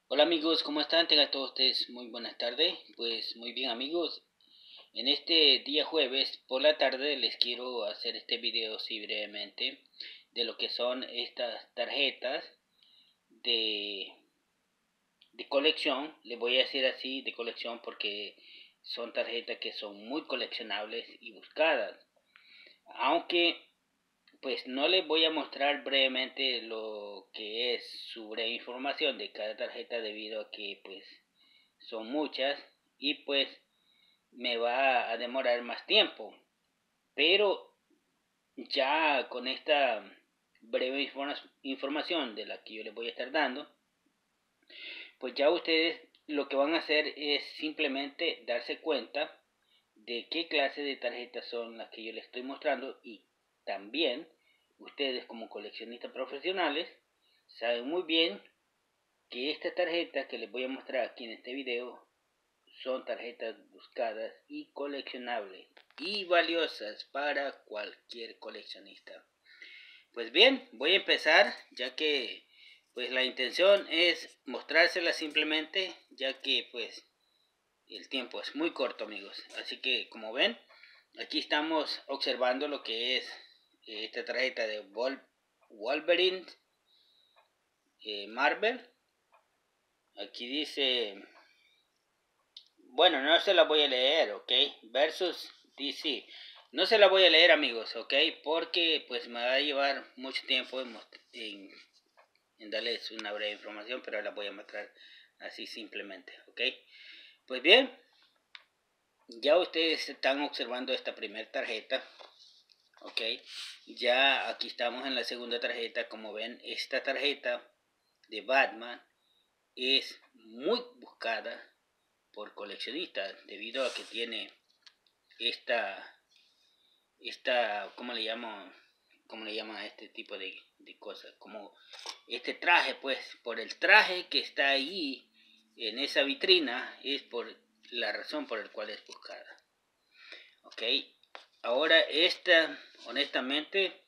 Hola amigos, ¿cómo están? Tengan todos ustedes muy buenas tardes. Pues muy bien amigos, en este día jueves por la tarde les quiero hacer este video así brevemente de lo que son estas tarjetas de, de colección. Les voy a decir así de colección porque son tarjetas que son muy coleccionables y buscadas. Aunque pues no les voy a mostrar brevemente lo que es su breve información de cada tarjeta debido a que pues son muchas y pues me va a demorar más tiempo. Pero ya con esta breve información de la que yo les voy a estar dando, pues ya ustedes lo que van a hacer es simplemente darse cuenta de qué clase de tarjetas son las que yo les estoy mostrando y también ustedes como coleccionistas profesionales saben muy bien que estas tarjetas que les voy a mostrar aquí en este video son tarjetas buscadas y coleccionables y valiosas para cualquier coleccionista. Pues bien, voy a empezar ya que pues la intención es mostrárselas simplemente ya que pues el tiempo es muy corto amigos. Así que como ven, aquí estamos observando lo que es esta tarjeta de Wolverine Marvel. Aquí dice, bueno, no se la voy a leer, ¿ok? Versus DC. No se la voy a leer, amigos, ¿ok? Porque pues me va a llevar mucho tiempo en darles una breve información, pero la voy a mostrar así simplemente, ¿ok? Pues bien, ya ustedes están observando esta primera tarjeta, ¿ok? Ya aquí estamos en la segunda tarjeta. Como ven, esta tarjeta de Batman es muy buscada por coleccionistas debido a que tiene esta cómo le llaman a este tipo de cosas, como este traje, pues por el traje que está ahí en esa vitrina es por la razón por la cual es buscada. Ok, ahora esta honestamente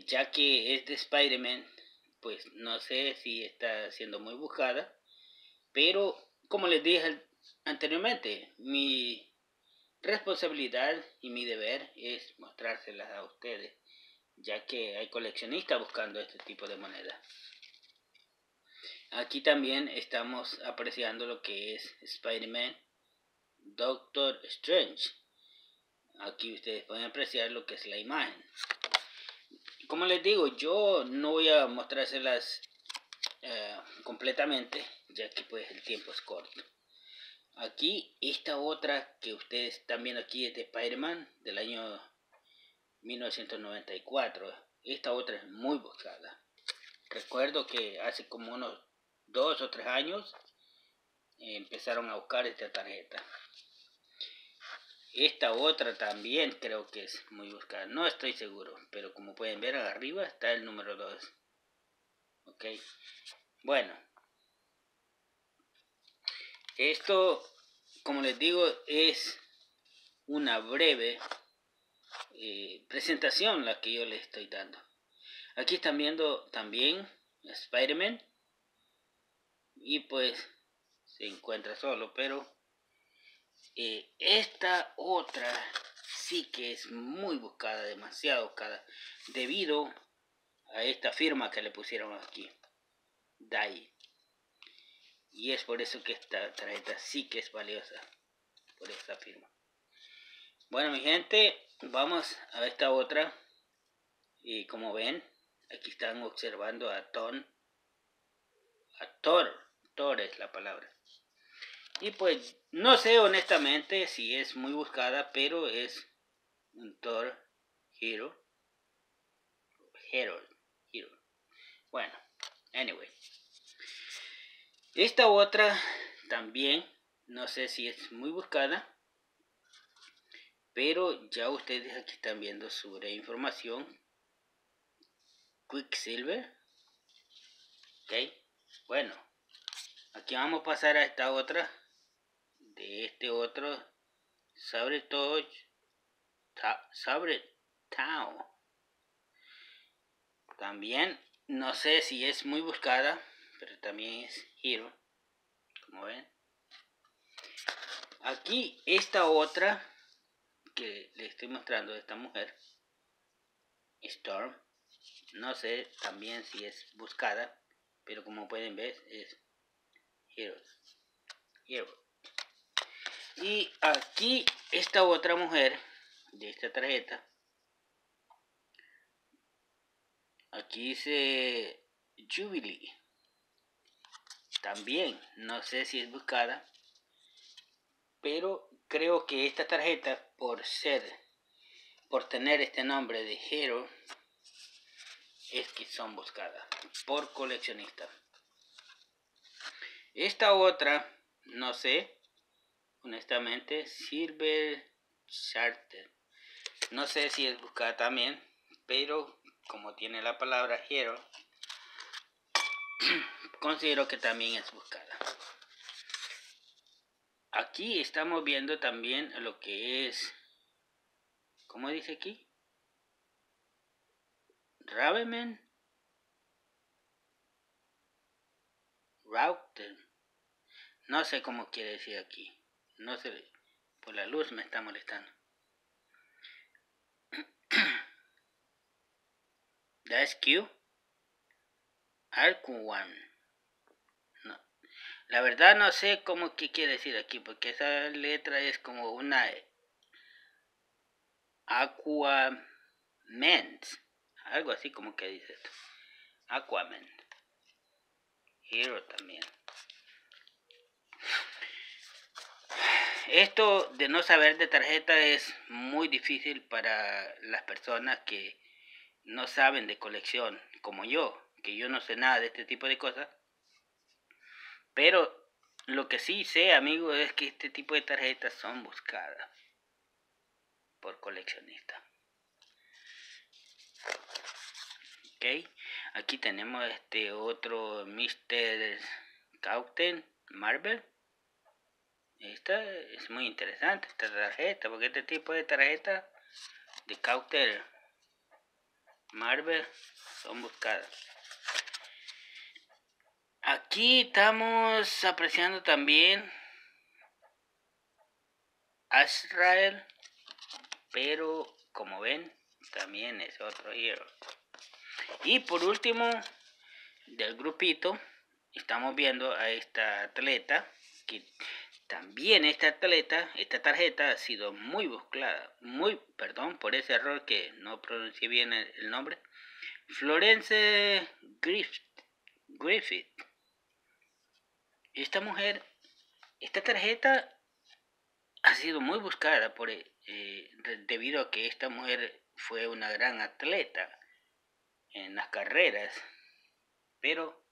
ya que es de Spider-Man, pues no sé si está siendo muy buscada, pero como les dije anteriormente, mi responsabilidad y mi deber es mostrárselas a ustedes, ya que hay coleccionistas buscando este tipo de monedas. Aquí también estamos apreciando lo que es Spider-Man, Doctor Strange. Aquí ustedes pueden apreciar lo que es la imagen. Como les digo, yo no voy a mostrárselas completamente, ya que pues el tiempo es corto. Aquí esta otra que ustedes están viendo aquí es de Spider-Man del año 1994. Esta otra es muy buscada. Recuerdo que hace como unos 2 o 3 años empezaron a buscar esta tarjeta. Esta otra también creo que es muy buscada. No estoy seguro, pero como pueden ver arriba está el número 2. Ok. Bueno. Esto, como les digo, es una breve presentación la que yo les estoy dando. Aquí están viendo también Spider-Man y pues se encuentra solo, pero esta otra sí que es muy buscada, demasiado buscada, debido a esta firma que le pusieron aquí, DAI. Y es por eso que esta tarjeta sí que es valiosa, por esta firma. Bueno, mi gente, vamos a esta otra. Y como ven, aquí están observando a Thor es la palabra. Y pues no sé honestamente si es muy buscada, pero es un Thor Hero. Hero. Bueno, anyway. Esta otra también, no sé si es muy buscada, pero ya ustedes aquí están viendo sobre información. Quicksilver. Ok, bueno, aquí vamos a pasar a esta otra. De este otro Sabre Town. También no sé si es muy buscada, pero también es Hero, como ven. Aquí esta otra que le estoy mostrando de esta mujer, Storm, no sé también si es buscada, pero como pueden ver es Hero. Y aquí esta otra mujer de esta tarjeta, aquí dice Jubilee, también no sé si es buscada, pero creo que esta tarjeta por tener este nombre de Hero, es que son buscadas por coleccionistas. Esta otra, no sé, honestamente, Silver Charter, no sé si es buscada también, pero como tiene la palabra Hero, considero que también es buscada. Aquí estamos viendo también lo que es, ¿cómo dice aquí? Ravenman Router. No sé cómo quiere decir aquí. No sé, por la luz me está molestando. Dash Q. Arcuan. No. La verdad no sé cómo qué quiere decir aquí, porque esa letra es como una Aquaman. Algo así como que dice esto. Aquaman. Hero también. Esto de no saber de tarjeta es muy difícil para las personas que no saben de colección, como yo, que yo no sé nada de este tipo de cosas. Pero lo que sí sé, amigos, es que este tipo de tarjetas son buscadas por coleccionistas. Ok, aquí tenemos este otro Mr. Captain Marvel. Esta es muy interesante, esta tarjeta, porque este tipo de tarjetas de Captain Marvel son buscadas. Aquí estamos apreciando también Azrael, pero como ven, también es otro Hero. Y por último, del grupito, estamos viendo a esta atleta, que también esta tarjeta ha sido muy buscada, perdón por ese error que no pronuncié bien el nombre, Florence Griffith. Esta mujer, esta tarjeta ha sido muy buscada debido a que esta mujer fue una gran atleta en las carreras, pero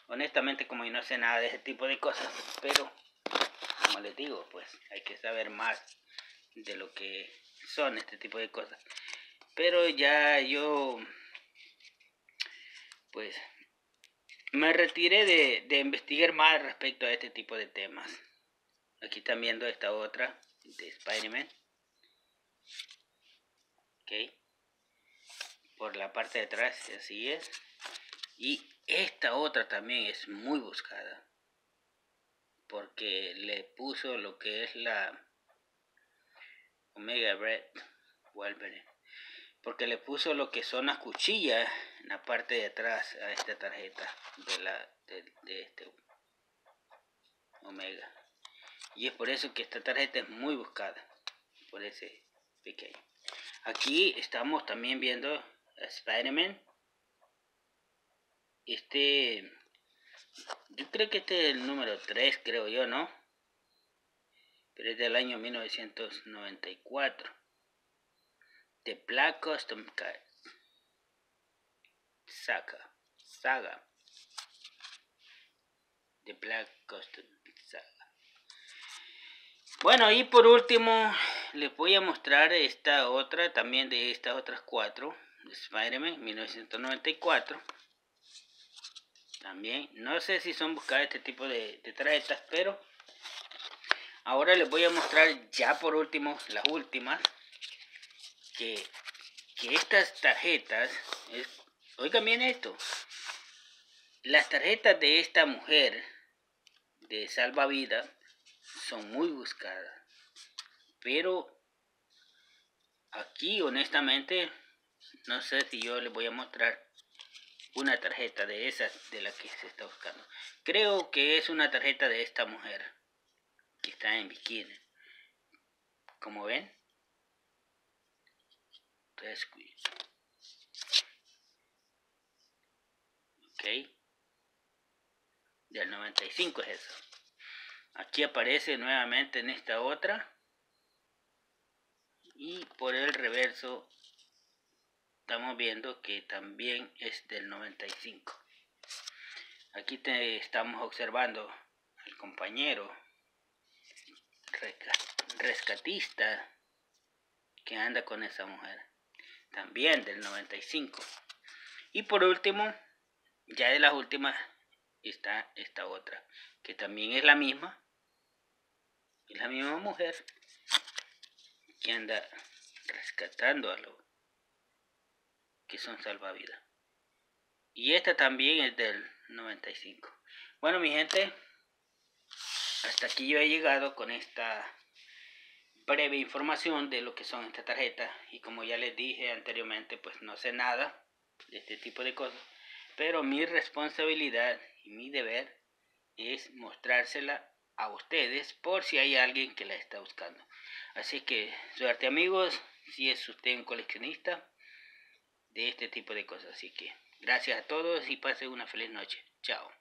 honestamente como yo no sé nada de ese tipo de cosas, pero como les digo, pues hay que saber más de lo que son este tipo de cosas. Pero ya yo pues me retiré de investigar más respecto a este tipo de temas. Aquí están viendo esta otra de Spider-Man. Ok, por la parte de atrás, así es. Y esta otra también es muy buscada, porque le puso lo que es la Omega Red Wolverine, porque le puso lo que son las cuchillas en la parte de atrás a esta tarjeta de este Omega. Y es por eso que esta tarjeta es muy buscada, por ese pequeño. Aquí estamos también viendo a Spider-Man. Yo creo que este es el número 3, creo yo, ¿no? Pero es del año 1994. The Black Custom Card Saga. The Black Custom Saga. Bueno, y por último les voy a mostrar esta otra, también de estas otras 4, de Spider-Man 1994. También, no sé si son buscadas este tipo de tarjetas, pero ahora les voy a mostrar ya por último, las últimas, que estas tarjetas, oigan bien esto, Las tarjetas de esta mujer de salvavidas son muy buscadas, pero aquí honestamente no sé si yo les voy a mostrar una tarjeta de esas de la que se está buscando. Creo que es una tarjeta de esta mujer que está en bikini. Como ven, ok, del 95 es eso. Aquí aparece nuevamente en esta otra, y por el reverso estamos viendo que también es del 95. Aquí estamos observando al compañero rescatista que anda con esa mujer, también del 95. Y por último, ya de las últimas, está esta otra, que también es la misma mujer que anda rescatando a los que son salvavidas. Y esta también es del 95. Bueno, mi gente, hasta aquí yo he llegado con esta breve información de lo que son estas tarjetas. Y como ya les dije anteriormente, pues no sé nada de este tipo de cosas, pero mi responsabilidad y mi deber es mostrársela a ustedes por si hay alguien que la está buscando. Así que suerte, amigos, si es usted un coleccionista de este tipo de cosas. Así que gracias a todos y pasen una feliz noche. Chao.